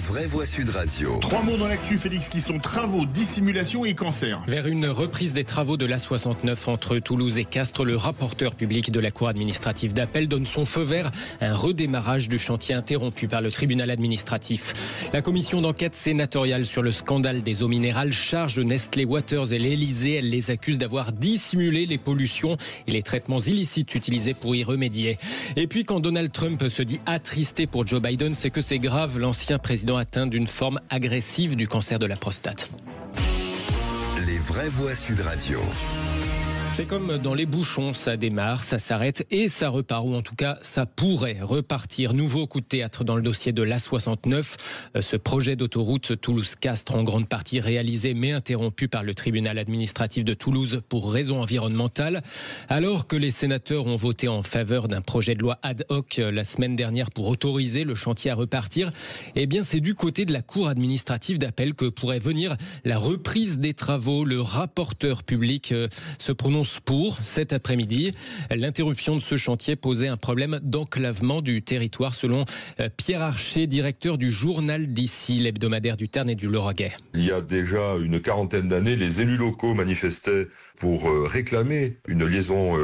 vraies voix Sud Radio. 3 mots dans l'actu, Félix, qui sont travaux, dissimulation et cancer. Vers une reprise des travaux de l'A69 entre Toulouse et Castres, le rapporteur public de la Cour administrative d'appel donne son feu vert à un redémarrage du chantier interrompu par le tribunal administratif. La commission d'enquête sénatoriale sur le scandale des eaux minérales charge Nestlé Waters et l'Elysée. Elle les accuse d'avoir dissimulé les pollutions et les traitements illicites utilisés pour y remédier. Et puis quand Donald Trump se dit attristé pour Joe Biden, c'est que c'est grave. L'ancien président atteint d'une forme agressive du cancer de la prostate. Les vraies voix Sud Radio. C'est comme dans les bouchons, ça démarre, ça s'arrête et ça repart, ou en tout cas ça pourrait repartir. Nouveau coup de théâtre dans le dossier de l'A69. Ce projet d'autoroute Toulouse-Castres, en grande partie réalisé mais interrompu par le tribunal administratif de Toulouse pour raisons environnementales. Alors que les sénateurs ont voté en faveur d'un projet de loi ad hoc la semaine dernière pour autoriser le chantier à repartir, eh bien c'est du côté de la Cour administrative d'appel que pourrait venir la reprise des travaux. Le rapporteur public se prononce pour cet après-midi. L'interruption de ce chantier posait un problème d'enclavement du territoire selon Pierre Archer, directeur du journal d'ici, l'hebdomadaire du Tarn et du Lauragais. Il y a déjà une quarantaine d'années, les élus locaux manifestaient pour réclamer une liaison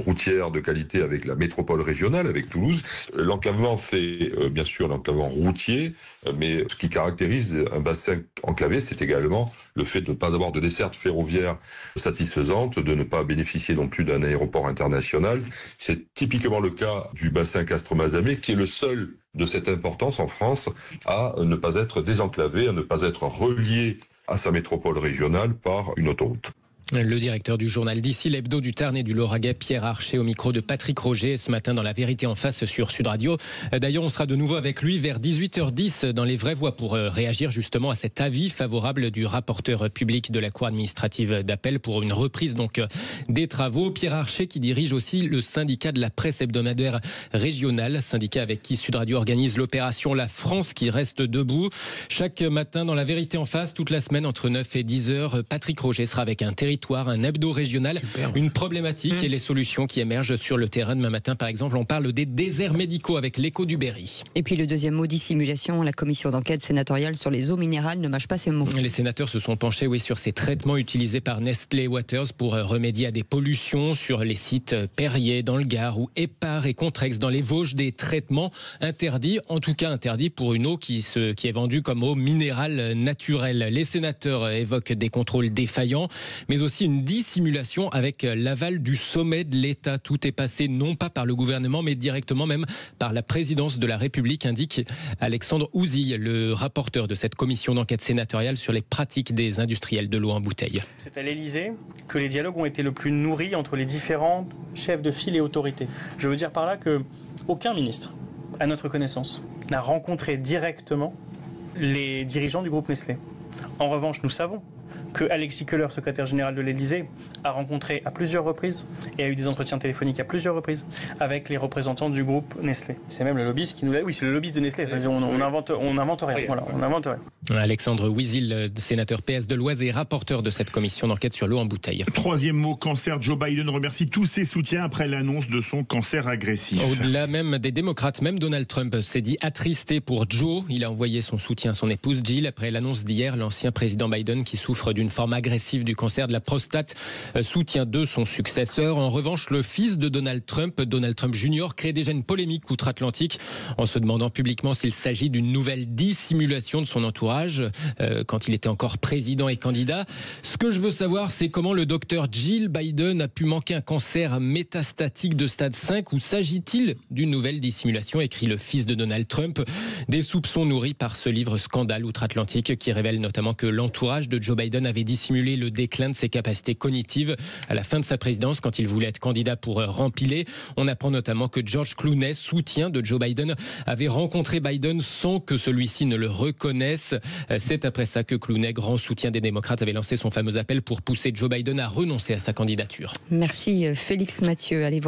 routière de qualité avec la métropole régionale, avec Toulouse. L'enclavement, c'est bien sûr l'enclavement routier, mais ce qui caractérise un bassin enclavé, c'est également le fait de ne pas avoir de desserte ferroviaire satisfaisante, de ne pas bénéficier non plus d'un aéroport international. C'est typiquement le cas du bassin Castres-Mazamet, qui est le seul de cette importance en France à ne pas être désenclavé, à ne pas être relié à sa métropole régionale par une autoroute. Le directeur du journal d'ici, l'hebdo du Tarn et du Lauragais, Pierre Archer, au micro de Patrick Roger, ce matin dans La Vérité en face sur Sud Radio. D'ailleurs, on sera de nouveau avec lui vers 18h10 dans Les Vraies Voix pour réagir justement à cet avis favorable du rapporteur public de la Cour administrative d'appel pour une reprise donc des travaux. Pierre Archer qui dirige aussi le syndicat de la presse hebdomadaire régionale, syndicat avec qui Sud Radio organise l'opération La France qui reste debout. Chaque matin dans La Vérité en face, toute la semaine entre 9 et 10h, Patrick Roger sera avec un un hebdo régional, une problématique et les solutions qui émergent sur le terrain. Demain matin, par exemple, on parle des déserts médicaux avec l'écho du Berry. Et puis le deuxième mot, dissimulation, la commission d'enquête sénatoriale sur les eaux minérales ne mâche pas ses mots. Les sénateurs se sont penchés sur ces traitements utilisés par Nestlé Waters pour remédier à des pollutions sur les sites Perrier dans le Gard ou Épar et Contrex dans les Vosges, des traitements interdits, en tout cas interdits pour une eau qui est vendue comme eau minérale naturelle. Les sénateurs évoquent des contrôles défaillants, mais aussi une dissimulation avec l'aval du sommet de l'État. Tout est passé non pas par le gouvernement, mais directement même par la présidence de la République, indique Alexandre Ouzille, le rapporteur de cette commission d'enquête sénatoriale sur les pratiques des industriels de l'eau en bouteille. C'est à l'Elysée que les dialogues ont été le plus nourris entre les différents chefs de file et autorités. Je veux dire par là que aucun ministre, à notre connaissance, n'a rencontré directement les dirigeants du groupe Nestlé. En revanche, nous savons que Alexis Keller, secrétaire général de l'Elysée, a rencontré à plusieurs reprises et a eu des entretiens téléphoniques à plusieurs reprises avec les représentants du groupe Nestlé. C'est même le lobbyiste qui nous l'a... Oui, c'est le lobbyiste de Nestlé. On invente rien. Voilà, on invente rien. Alexandre Ouizil, sénateur PS de l'Oise et rapporteur de cette commission d'enquête sur l'eau en bouteille. Troisième mot, cancer. Joe Biden remercie tous ses soutiens après l'annonce de son cancer agressif. Au-delà même des démocrates, même Donald Trump s'est dit attristé pour Joe. Il a envoyé son soutien à son épouse Jill après l'annonce d'hier. L'ancien président Biden, qui souffre d'une forme agressive du cancer de la prostate, soutient de son successeur. En revanche, le fils de Donald Trump Jr., crée déjà une polémique outre-Atlantique en se demandant publiquement s'il s'agit d'une nouvelle dissimulation de son entourage quand il était encore président et candidat. Ce que je veux savoir, c'est comment le docteur Jill Biden a pu manquer un cancer métastatique de stade 5, ou s'agit-il d'une nouvelle dissimulation, écrit le fils de Donald Trump. Des soupçons nourris par ce livre Scandale outre-Atlantique qui révèle notamment que l'entourage de Joe Biden avait dissimulé le déclin de ses capacités cognitives à la fin de sa présidence quand il voulait être candidat pour rempiler. On apprend notamment que George Clooney, soutien de Joe Biden, avait rencontré Biden sans que celui-ci ne le reconnaisse. C'est après ça que Clooney, grand soutien des démocrates, avait lancé son fameux appel pour pousser Joe Biden à renoncer à sa candidature. Merci Félix Mathieu. Allez vous